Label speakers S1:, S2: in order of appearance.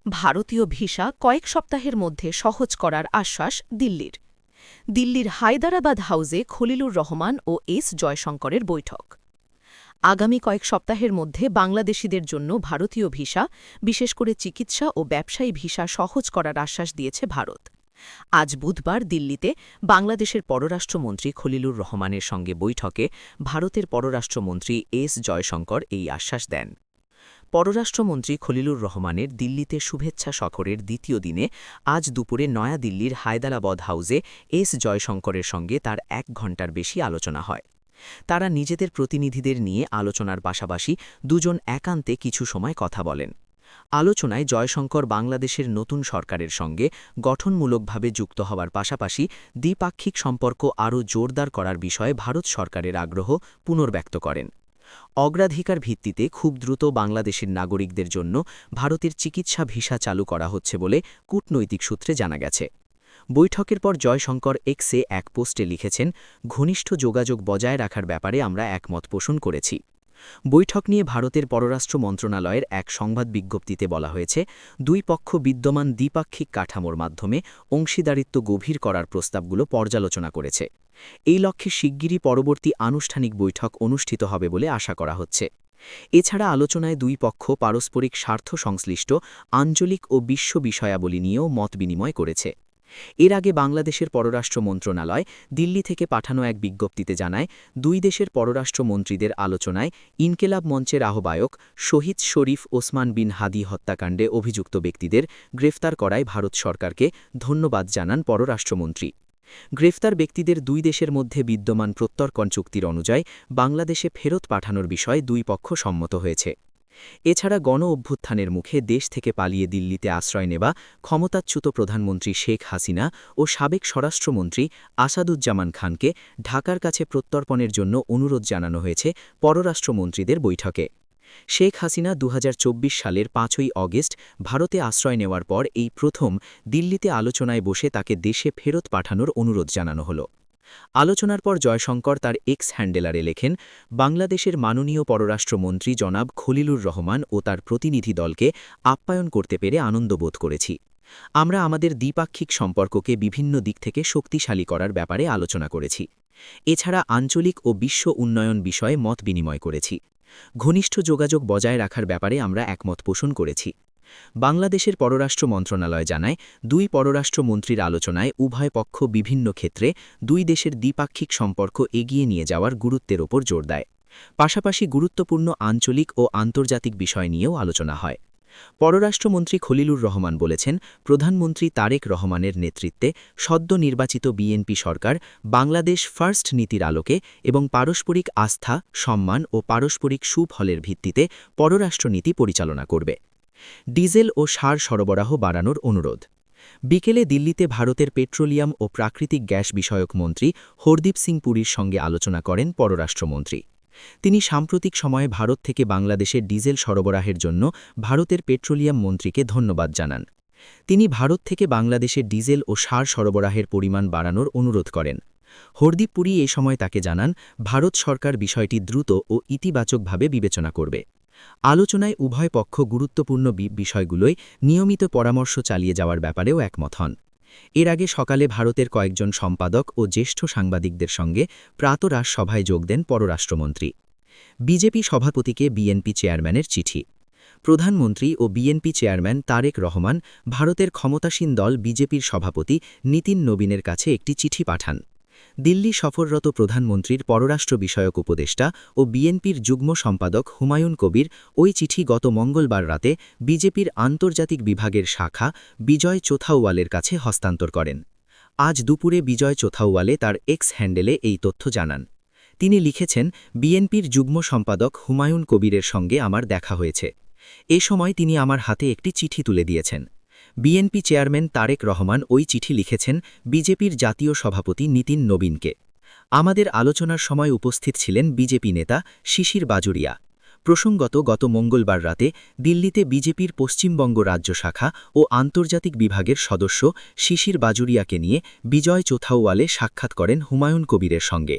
S1: ভারতীয় ভিসা কয়েক সপ্তাহের মধ্যে সহজ করার আশ্বাস দিল্লির। দিল্লির হায়দারাবাদ হাউসে খলিলুর রহমান ও এস জয়শঙ্করের বৈঠক। আগামী কয়েক সপ্তাহের মধ্যে বাংলাদেশিদের জন্য ভারতীয় ভিসা, বিশেষ করে চিকিৎসা ও ব্যবসায়ী ভিসা সহজ করার আশ্বাস দিয়েছে ভারত। আজ বুধবার দিল্লিতে বাংলাদেশের পররাষ্ট্রমন্ত্রী খলিলুর রহমানের সঙ্গে বৈঠকে ভারতের পররাষ্ট্রমন্ত্রী এস জয়শঙ্কর এই আশ্বাস দেন। পররাষ্ট্রমন্ত্রী খলিলুর রহমানের দিল্লিতে শুভেচ্ছা সফরের দ্বিতীয় দিনে আজ দুপুরে নয়াদিল্লির হায়দারাবাদ হাউসে এস জয়শঙ্করের সঙ্গে তার ১ ঘণ্টার বেশি আলোচনা হয়। তারা নিজেদের প্রতিনিধিদের নিয়ে আলোচনার পাশাপাশি দুজন একান্তে কিছু সময় কথা বলেন। আলোচনায় জয়শঙ্কর বাংলাদেশের নতুন সরকারের সঙ্গে গঠনমূলকভাবে যুক্ত হওয়ার পাশাপাশি দ্বিপাক্ষিক সম্পর্ক আরও জোরদার করার বিষয়ে ভারত সরকারের আগ্রহ পুনর্ব্যক্ত করেন। অগ্রাধিকার ভিত্তিতে খুব দ্রুত বাংলাদেশের নাগরিকদের জন্য ভারতের চিকিৎসা ভিসা চালু করা হচ্ছে বলে কূটনৈতিক সূত্রে জানা গেছে। বৈঠকের পর জয়শঙ্কর এক্সে এক পোস্টে লিখেছেন, ঘনিষ্ঠ যোগাযোগ বজায় রাখার ব্যাপারে আমরা একমত পোষণ করেছি। বৈঠক নিয়ে ভারতের পররাষ্ট্র মন্ত্রণালয়ের এক সংবাদ বিজ্ঞপ্তিতে বলা হয়েছে, দুই পক্ষ বিদ্যমান দ্বিপাক্ষিক কাঠামোর মাধ্যমে অংশীদারিত্ব গভীর করার প্রস্তাবগুলো পর্যালোচনা করেছে। এই লক্ষ্যে শিগগিরই পরবর্তী আনুষ্ঠানিক বৈঠক অনুষ্ঠিত হবে বলে আশা করা হচ্ছে। এছাড়া আলোচনায় দুই পক্ষ পারস্পরিক স্বার্থ সংশ্লিষ্ট আঞ্চলিক ও বিশ্ব বিষয়াবলী নিয়েও মতবিনিময় করেছে। এর আগে বাংলাদেশের পররাষ্ট্র মন্ত্রণালয় দিল্লি থেকে পাঠানো এক বিজ্ঞপ্তিতে জানায়, দুই দেশের পররাষ্ট্রমন্ত্রীদের আলোচনায় ইনকেলাব মঞ্চের আহ্বায়ক শহীদ শরীফ ওসমান বিন হাদি হত্যাকাণ্ডে অভিযুক্ত ব্যক্তিদের গ্রেফতার করায় ভারত সরকারকে ধন্যবাদ জানান পররাষ্ট্রমন্ত্রী। গ্রেফতার ব্যক্তিদের দুই দেশের মধ্যে বিদ্যমান প্রত্যর্পণ চুক্তির অনুযায়ী বাংলাদেশে ফেরত পাঠানোর বিষয়ে দুই পক্ষ সম্মত হয়েছে। এছাড়া গণ-অভ্যুত্থানের মুখে দেশ থেকে পালিয়ে দিল্লিতে আশ্রয় নেওয়া ক্ষমতাচ্যুত প্রধানমন্ত্রী শেখ হাসিনা ও সাবেক স্বরাষ্ট্রমন্ত্রী আসাদুজ্জামান খানকে ঢাকার কাছে প্রত্যর্পণের জন্য অনুরোধ জানানো হয়েছে পররাষ্ট্রমন্ত্রীদের বৈঠকে। শেখ হাসিনা ২০২৪ সালের ৫ই অগস্ট ভারতে আশ্রয় নেওয়ার পর এই প্রথম দিল্লিতে আলোচনায় বসে তাকে দেশে ফেরত পাঠানোর অনুরোধ জানানো হল। আলোচনার পর জয়শঙ্কর তার এক্স হ্যান্ডেলারে লেখেন, বাংলাদেশের মাননীয় পররাষ্ট্রমন্ত্রী জনাব খলিলুর রহমান ও তার প্রতিনিধি দলকে আপ্যায়ন করতে পেরে আনন্দবোধ করেছি। আমরা আমাদের দ্বিপাক্ষিক সম্পর্ককে বিভিন্ন দিক থেকে শক্তিশালী করার ব্যাপারে আলোচনা করেছি। এছাড়া আঞ্চলিক ও বিশ্ব উন্নয়ন বিষয়ে মত বিনিময় করেছি। ঘনিষ্ঠ যোগাযোগ বজায় রাখার ব্যাপারে আমরা একমত পোষণ করেছি। বাংলাদেশের পররাষ্ট্র মন্ত্রণালয় জানায়, দুই পররাষ্ট্রমন্ত্রীর আলোচনায় উভয় পক্ষ বিভিন্ন ক্ষেত্রে দুই দেশের দ্বিপাক্ষিক সম্পর্ক এগিয়ে নিয়ে যাওয়ার গুরুত্বের ওপর জোর দেয়। পাশাপাশি গুরুত্বপূর্ণ আঞ্চলিক ও আন্তর্জাতিক বিষয় নিয়েও আলোচনা হয়। পররাষ্ট্রমন্ত্রী খলিলুর রহমান বলেছেন, প্রধানমন্ত্রী তারেক রহমানের নেতৃত্বে সদ্য নির্বাচিত বিএনপি সরকার বাংলাদেশ ফার্স্ট নীতির আলোকে এবং পারস্পরিক আস্থা, সম্মান ও পারস্পরিক সুফলের ভিত্তিতে পররাষ্ট্রনীতি পরিচালনা করবে। ডিজেল ও সার সরবরাহ বাড়ানোর অনুরোধ। বিকেলে দিল্লিতে ভারতের পেট্রোলিয়াম ও প্রাকৃতিক গ্যাস বিষয়ক মন্ত্রী হরদীপ সিং পুরীর সঙ্গে আলোচনা করেন পররাষ্ট্রমন্ত্রী। তিনি সাম্প্রতিক সময়ে ভারত থেকে বাংলাদেশে ডিজেল সরবরাহের জন্য ভারতের পেট্রোলিয়াম মন্ত্রীকে ধন্যবাদ জানান। তিনি ভারত থেকে বাংলাদেশে ডিজেল ও সার সরবরাহের পরিমাণ বাড়ানোর অনুরোধ করেন। হরদীপ পুরী এ সময় তাকে জানান, ভারত সরকার বিষয়টি দ্রুত ও ইতিবাচকভাবে বিবেচনা করবে। আলোচনায় উভয় পক্ষ গুরুত্বপূর্ণ বিষয়গুলোয় নিয়মিত পরামর্শ চালিয়ে যাওয়ার ব্যাপারেও একমত হন। এর আগে সকালে ভারতের কয়েকজন সম্পাদক ও জ্যেষ্ঠ সাংবাদিকদের সঙ্গে প্রাতরাশ সভায় যোগ দেন পররাষ্ট্রমন্ত্রী। বিজেপি সভাপতিকে বিএনপি চেয়ারম্যানের চিঠি। প্রধানমন্ত্রী ও বিএনপি চেয়ারম্যান তারেক রহমান ভারতের ক্ষমতাসীন দল বিজেপির সভাপতি নীতিন নবীনের কাছে একটি চিঠি পাঠান। দিল্লি সফররত প্রধানমন্ত্রীর পররাষ্ট্র বিষয়ক উপদেষ্টা ও বিএনপির যুগ্ম সম্পাদক হুমায়ুন কবির ওই চিঠি গত মঙ্গলবার রাতে বিজেপির আন্তর্জাতিক বিভাগের শাখা বিজয় চোথাউওয়ালের কাছে হস্তান্তর করেন। আজ দুপুরে বিজয় চোথাউওয়ালে তার এক্স হ্যান্ডেলে এই তথ্য জানান। তিনি লিখেছেন, বিএনপির যুগ্ম সম্পাদক হুমায়ুন কবিরের সঙ্গে আমার দেখা হয়েছে। এ সময় তিনি আমার হাতে একটি চিঠি তুলে দিয়েছেন। বিএনপি চেয়ারম্যান তারেক রহমান ওই চিঠি লিখেছেন বিজেপির জাতীয় সভাপতি নীতিন নবীনকে। আমাদের আলোচনার সময় উপস্থিত ছিলেন বিজেপি নেতা শিশির বাজুরিয়া। প্রসঙ্গত, গত মঙ্গলবার রাতে দিল্লিতে বিজেপির পশ্চিমবঙ্গ রাজ্য শাখা ও আন্তর্জাতিক বিভাগের সদস্য শিশির বাজুরিয়াকে নিয়ে বিজয় চোথাউওয়ালে সাক্ষাৎ করেন হুমায়ুন কবিরের সঙ্গে।